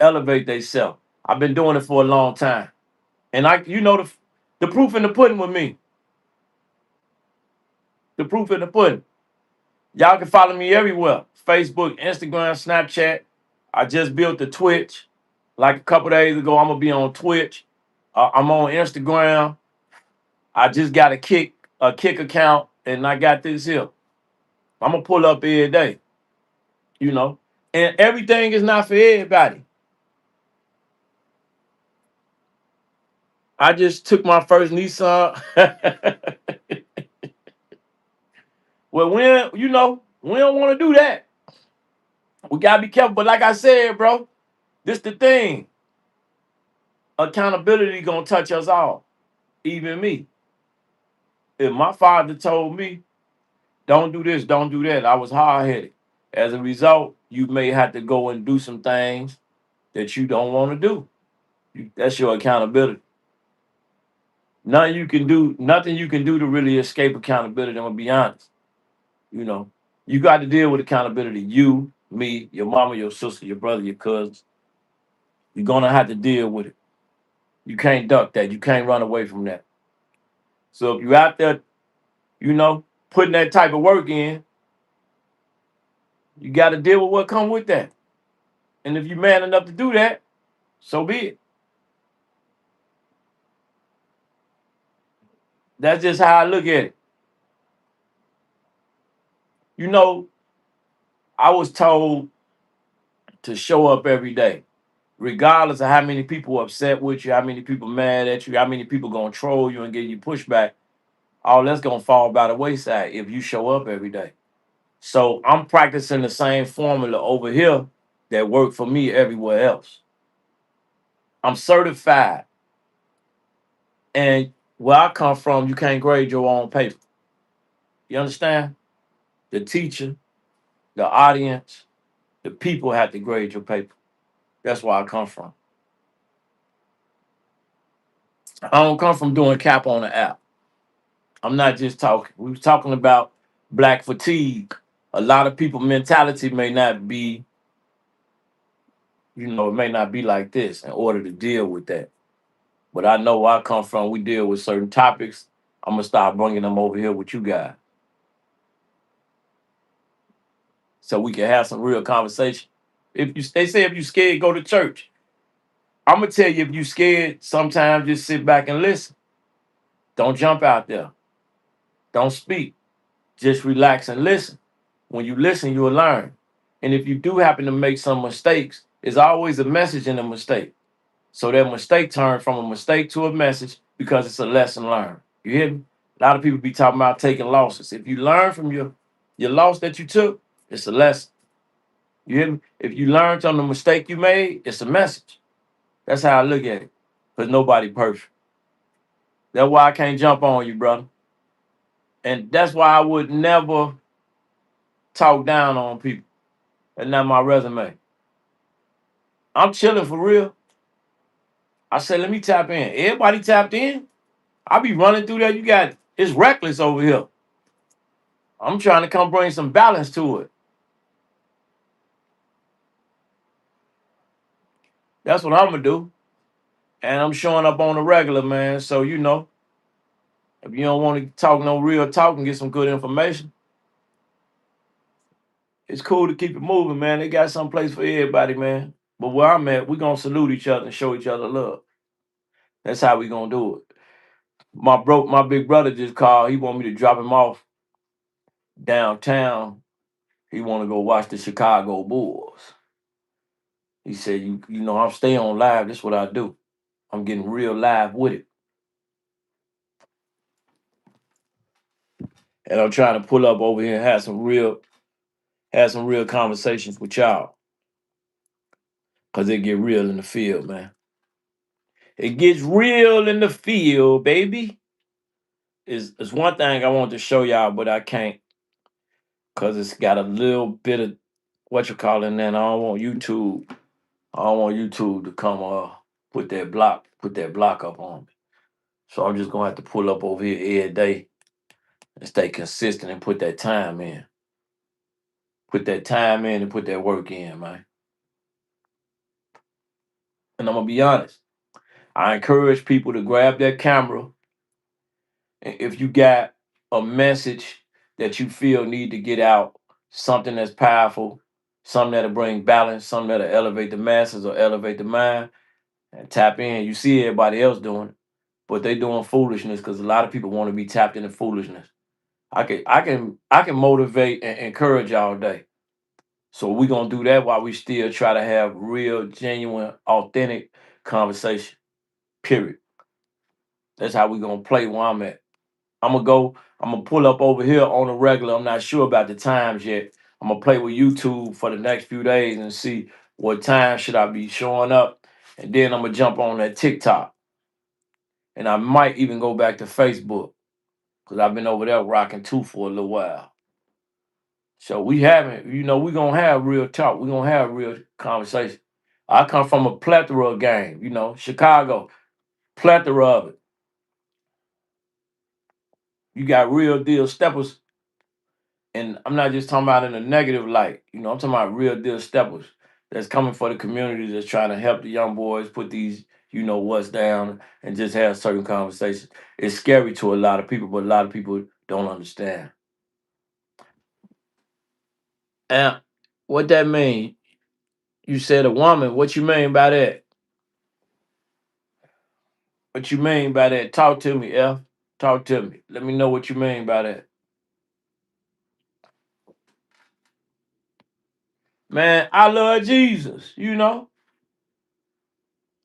S3: elevate themselves. I've been doing it for a long time. And the proof in the pudding with me. The proof in the pudding. Y'all can follow me everywhere. Facebook, Instagram, Snapchat. I just built the Twitch. Like a couple days ago, I'm gonna be on Twitch. I'm on Instagram. I just got a kick account, and I got this here. I'm gonna pull up every day, you know. And everything is not for everybody. I just took my first Nissan. Well, we don't want to do that. We gotta be careful. But like I said, bro, this the thing. Accountability gonna touch us all, even me. If my father told me, don't do this, don't do that, I was hard headed. As a result, you may have to go and do some things that you don't want to do. That's your accountability. Nothing you can do to really escape accountability. I'm gonna be honest. You know, you got to deal with accountability. You, me, your mama, your sister, your brother, your cousins. You're gonna have to deal with it. You can't duck that. You can't run away from that. So if you're out there, putting that type of work in, you got to deal with what come with that. And if you're man enough to do that, so be it. That's just how I look at it. You know, I was told to show up every day, regardless of how many people upset with you, how many people mad at you, how many people gonna troll you and give you pushback. All that's gonna fall by the wayside if you show up every day. So I'm practicing the same formula over here that worked for me everywhere else. I'm certified, and where I come from, you can't grade your own paper. You understand? The teacher, the audience, the people have to grade your paper. That's where I come from. I don't come from doing cap on the app. I'm not just talking. We was talking about black fatigue. A lot of people mentality may not be, it may not be like this in order to deal with that. But I know where I come from. We deal with certain topics. I'm gonna start bringing them over here with you guys, so we can have some real conversation. They say if you scared, go to church. I'm gonna tell you, if you scared, sometimes just sit back and listen. Don't jump out there. Don't speak. Just relax and listen. When you listen, you'll learn. And if you do happen to make some mistakes, there's always a message in the mistake. So that mistake turned from a mistake to a message because it's a lesson learned. You hear me? A lot of people be talking about taking losses. If you learn from your loss that you took, it's a lesson. You hear me? If you learned from the mistake you made, it's a message. That's how I look at it. Because nobody perfect. That's why I can't jump on you, brother. And that's why I would never talk down on people. That's not my resume. I'm chilling for real. I said, let me tap in. Everybody tapped in. I be running through there. It's reckless over here. I'm trying to come bring some balance to it. That's what I'm gonna do. And I'm showing up on the regular, man. So if you don't want to talk no real talk and get some good information, it's cool to keep it moving, man. They got some place for everybody, man. But where I'm at, we gonna salute each other and show each other love. That's how we gonna do it. My big brother just called. He want me to drop him off downtown. He want to go watch the Chicago Bulls. He said, I'm staying on live. This is what I do. I'm getting real live with it. And I'm trying to pull up over here and have some real conversations with y'all. Cause it get real in the field, man. It gets real in the field, baby. Is one thing I want to show y'all, but I can't because it's got a little bit of what you call it, and I don't want YouTube. I don't want YouTube to come put that block up on me. So I'm just gonna have to pull up over here every day and stay consistent and put that time in. Put that time in and put that work in, man. And I'm gonna be honest. I encourage people to grab their camera. And if you got a message that you feel need to get out, something that's powerful, something that'll bring balance, something that'll elevate the masses or elevate the mind, and tap in. You see everybody else doing it, but they doing foolishness because a lot of people want to be tapped into foolishness. I can motivate and encourage all day. So we're gonna do that while we still try to have real, genuine, authentic conversation. Period. That's how we're gonna play where I'm at. I'm gonna pull up over here on a regular. I'm not sure about the times yet. I'm gonna play with YouTube for the next few days and see what time should I be showing up. And then I'm gonna jump on that TikTok. And I might even go back to Facebook. because I've been over there rocking too for a little while. So we haven't, we're gonna have real talk. We're gonna have real conversation. I come from a plethora of game, Chicago, plethora of it. You got real deal steppers, and I'm not just talking about in a negative light. I'm talking about real deal steppers that's coming for the community that's trying to help the young boys put these, what's down and just have certain conversations. It's scary to a lot of people, but a lot of people don't understand. And what that mean? You said a woman. What you mean by that? What you mean by that? Talk to me, F. Talk to me. Let me know what you mean by that. Man, I love Jesus,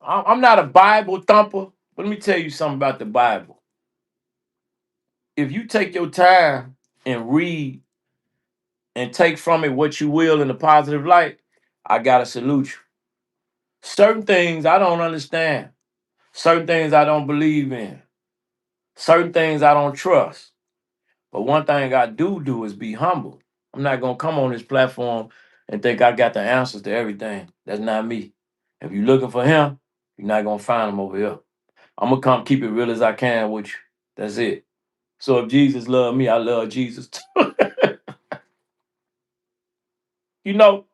S3: I'm not a Bible thumper, but let me tell you something about the Bible. If you take your time and read and take from it what you will in a positive light, I gotta salute you. Certain things I don't understand. Certain things I don't believe in. Certain things I don't trust. But one thing I do is be humble. I'm not gonna come on this platform and think I got the answers to everything. That's not me. If you're looking for him, you're not gonna find him over here. I'm gonna come keep it real as I can with you. That's it. So if Jesus loved me, I love Jesus too. you know,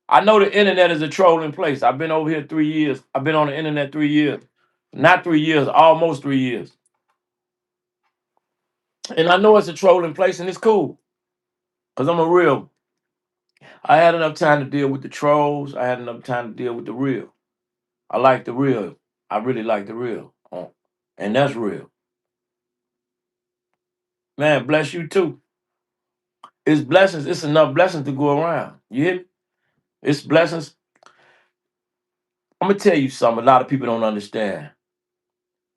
S3: I know the internet is a trolling place. I've been over here 3 years. I've been on the internet 3 years. Not 3 years, almost 3 years. And I know it's a trolling place and it's cool. Because I'm a real. I had enough time to deal with the trolls. I had enough time to deal with the real. I like the real. I really like the real. And that's real. Man, bless you too. It's blessings. It's enough blessings to go around. You hear me? It's blessings. I'm gonna tell you something a lot of people don't understand.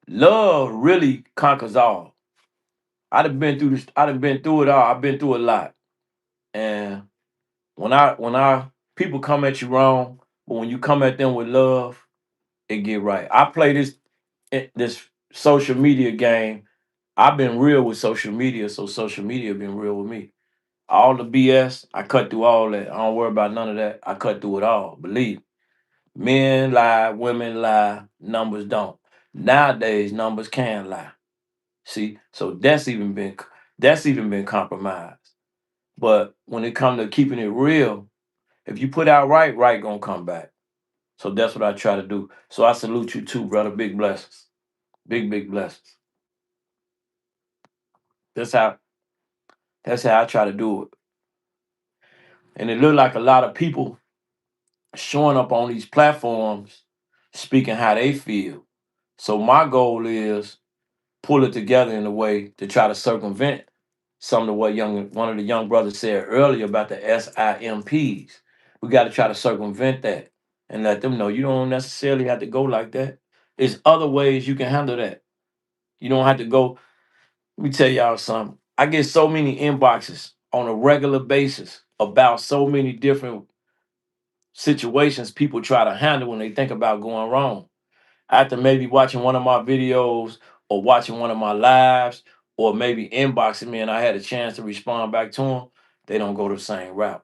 S3: Love really conquers all. I've been through this, I've been through it all. I've been through a lot. And when I people come at you wrong, but when you come at them with love, it get right. I play this social media game. I've been real with social media, so social media been real with me. All the BS, I cut through all that. I don't worry about none of that. I cut through it all. Believe me. Men lie, women lie, numbers don't. Nowadays, numbers can lie. See, so that's even been compromised. But when it comes to keeping it real, if you put out right, right gonna come back. So that's what I try to do. So I salute you too, brother. Big blessings. Big, big blessings. That's how that's how I try to do it. And it look like a lot of people showing up on these platforms speaking how they feel. So my goal is pull it together in a way to try to circumvent some of what one of the young brothers said earlier about the SIMPs. We got to try to circumvent that and let them know you don't necessarily have to go like that. There's other ways you can handle that. You don't have to go. Let me tell y'all something. I get so many inboxes on a regular basis about so many different situations people try to handle when they think about going wrong. After maybe watching one of my videos or watching one of my lives or maybe inboxing me and I had a chance to respond back to them, they don't go the same route.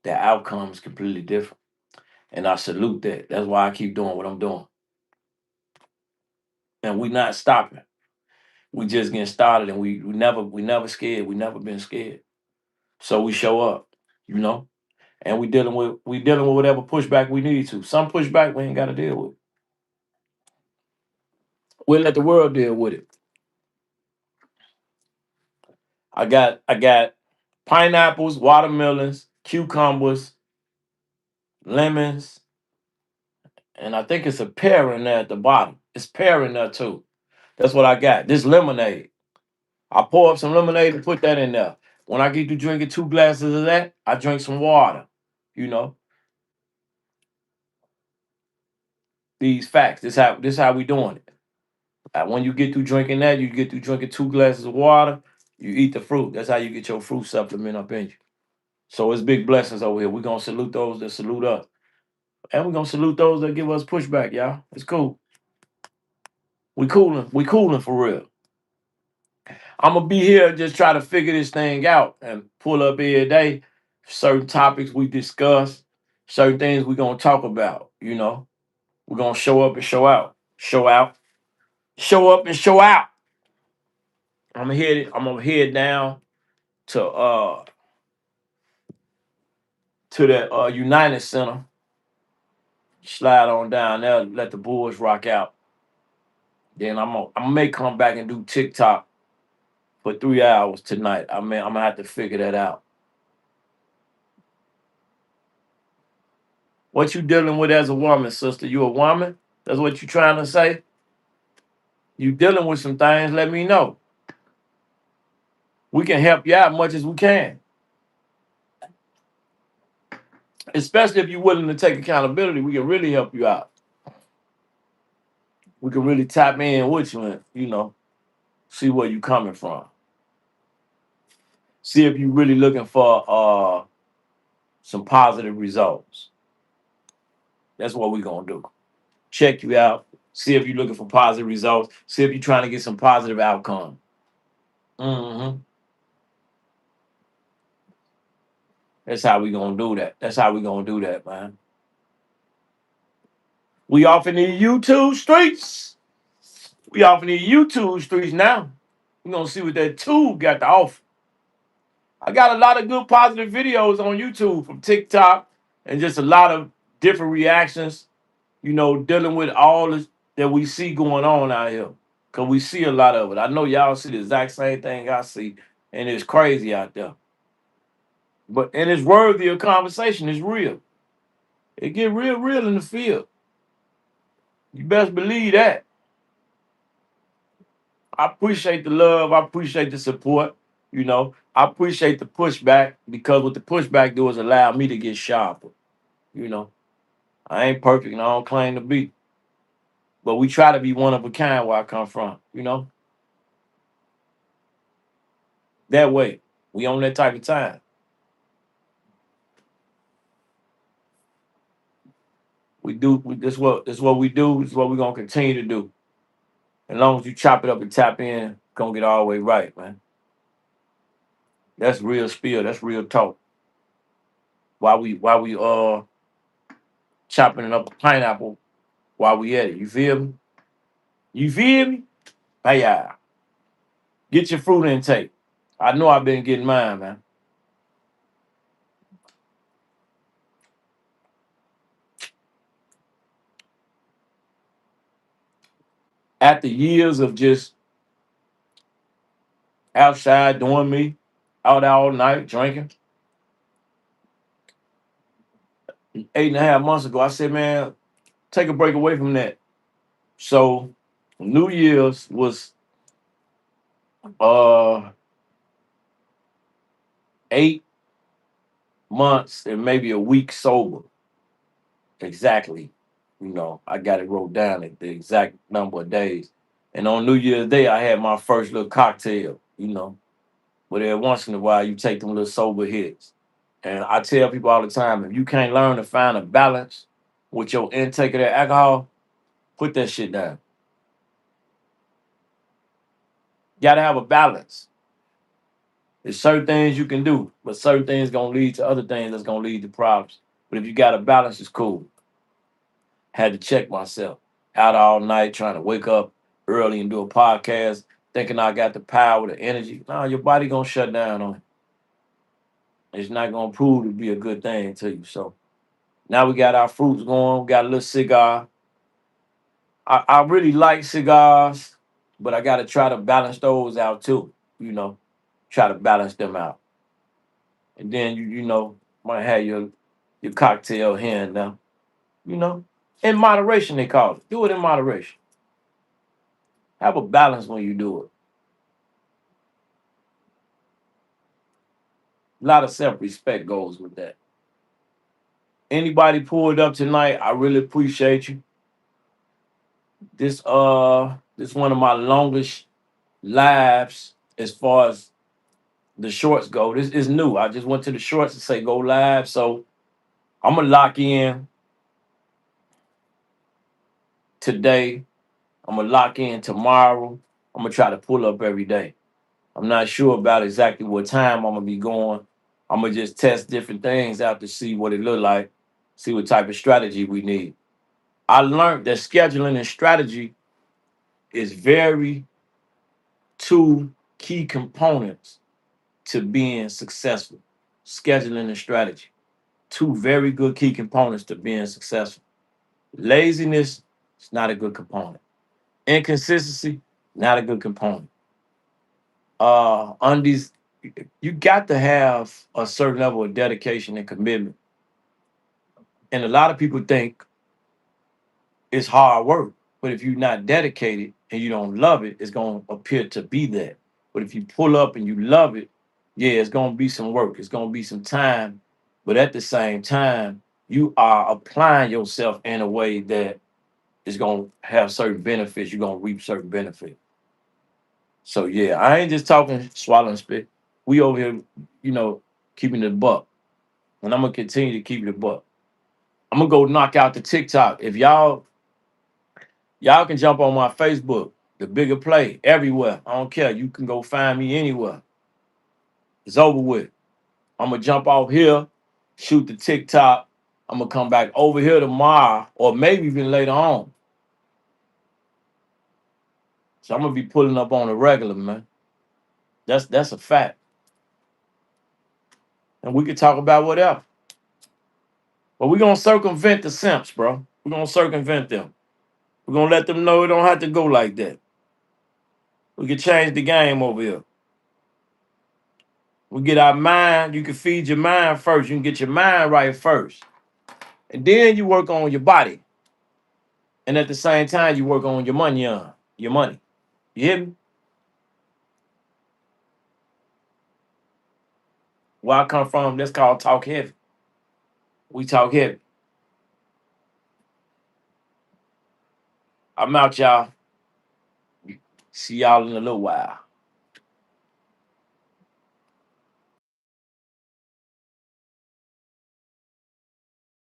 S3: The outcome is completely different. And I salute that. That's why I keep doing what I'm doing. And we not stopping. We just getting started and we never scared. We never been scared. So we show up, you know, and we dealing with whatever pushback we need to. Some pushback we ain't gotta deal with. We'll let the world deal with it. I got pineapples, watermelons, cucumbers, lemons, and I think it's a pear in there at the bottom. It's pear in there too. That's what I got. This lemonade. I pour up some lemonade and put that in there. When I get to drinking 2 glasses of that, I drink some water. You know, these facts. This how we doing it. When you get through drinking that, you get through drinking 2 glasses of water, you eat the fruit. That's how you get your fruit supplement up in you. So it's big blessings over here. We're gonna salute those that salute us. And we're gonna salute those that give us pushback, y'all. It's cool. We cooling for real. I'm gonna be here just try to figure this thing out and pull up every day. Certain topics we discuss, certain things we gonna talk about. You know, we're gonna show up and show out, show out, show up and show out. I'm gonna head down to the United Center. Slide on down there, let the Bulls rock out. Then I may come back and do TikTok for 3 hours tonight. I'm gonna have to figure that out. What you dealing with as a woman, sister? You a woman? That's what you trying to say? You dealing with some things, let me know. We can help you out much as we can. Especially if you're willing to take accountability, we can really help you out. We can really tap in with you and, see where you coming from. See if you're really looking for some positive results. That's what we're gonna do. Check you out, see if you're looking for positive results, see if you're trying to get some positive outcome. hmm That's how we gonna do that. That's how we gonna do that, man. We off in the YouTube streets. We off in the YouTube streets now. We gonna see what that tube got to offer. I got a lot of good positive videos on YouTube from TikTok and just a lot of different reactions, dealing with all this that we see going on out here. Cause we see a lot of it. I know y'all see the exact same thing I see, and it's crazy out there. And it's worthy of conversation. It's real. It get real in the field. You best believe that. I appreciate the love. I appreciate the support. I appreciate the pushback because what the pushback do is allow me to get sharper. You know, I ain't perfect and I don't claim to be, but we try to be one of a kind where I come from. That way we on that type of time. We do. This what we do. This is what we're gonna continue to do. As long as you chop it up and tap in, it's gonna get all the way right, man. That's real spiel. That's real talk. Why we chopping up a pineapple while we at it. You feel me? You feel me? Hey, yeah. Get your fruit intake. I know I've been getting mine, man. After years of just outside doing me, out all night drinking, 8.5 months ago, I said, man, take a break away from that. So New Year's was uh 8 months and maybe a week sober. Exactly. I got it wrote down at the exact number of days. And on New Year's Day, I had my first little cocktail. But every once in a while, you take them little sober hits. And I tell people all the time, if you can't learn to find a balance with your intake of that alcohol, put that shit down. You gotta have a balance. There's certain things you can do, but certain things gonna lead to other things that's gonna lead to problems. But if you got a balance, it's cool. Had to check myself. Out all night trying to wake up early and do a podcast, thinking I got the power, the energy. No, your body gonna shut down on it. It's not gonna prove to be a good thing to you. So now we got our fruits going. We got a little cigar. I really like cigars, but I gotta try to balance those out too. You know, try to balance them out. And then you might have your cocktail here and now. You know, in moderation they call it. Do it in moderation. Have a balance when you do it. A lot of self-respect goes with that. Anybody pulled up tonight, I really appreciate you. This one of my longest lives as far as the shorts go. This is new. I just went to the shorts to say go live. So I'm gonna lock in today. I'm gonna lock in tomorrow. I'm gonna try to pull up every day. I'm not sure about exactly what time I'm gonna be going. I'm gonna just test different things out to see what it look like, see what type of strategy we need. I learned that scheduling and strategy is very two key components to being successful. Scheduling and strategy, two very good key components to being successful. Laziness is not a good component. Inconsistency, not a good component. On these, you got to have a certain level of dedication and commitment. And a lot of people think it's hard work, but if you're not dedicated and you don't love it, it's gonna appear to be that. But if you pull up and you love it, yeah, it's gonna be some work, it's gonna be some time, but at the same time, you are applying yourself in a way that is gonna have certain benefits. You're gonna reap certain benefits. So yeah, I ain't just talking swallowing spit. We over here, you know, keeping the buck. And I'm gonna continue to keep the buck. I'm gonna go knock out the TikTok. If y'all can jump on my Facebook, the bigger play, everywhere. I don't care. You can go find me anywhere. It's over with. I'm gonna jump off here, shoot the TikTok. I'm gonna come back over here tomorrow, or maybe even later on. So I'm gonna be pulling up on a regular, man. That's a fact. And we can talk about whatever. But we're gonna circumvent the simps, bro. We're gonna circumvent them. We're gonna let them know it don't have to go like that. We can change the game over here. We get our mind, you can feed your mind first. You can get your mind right first. And then you work on your body. And at the same time, you work on your money your money. You hear me? Where I come from, that's called talk heavy. We talk heavy. I'm out, y'all. See y'all in a little while.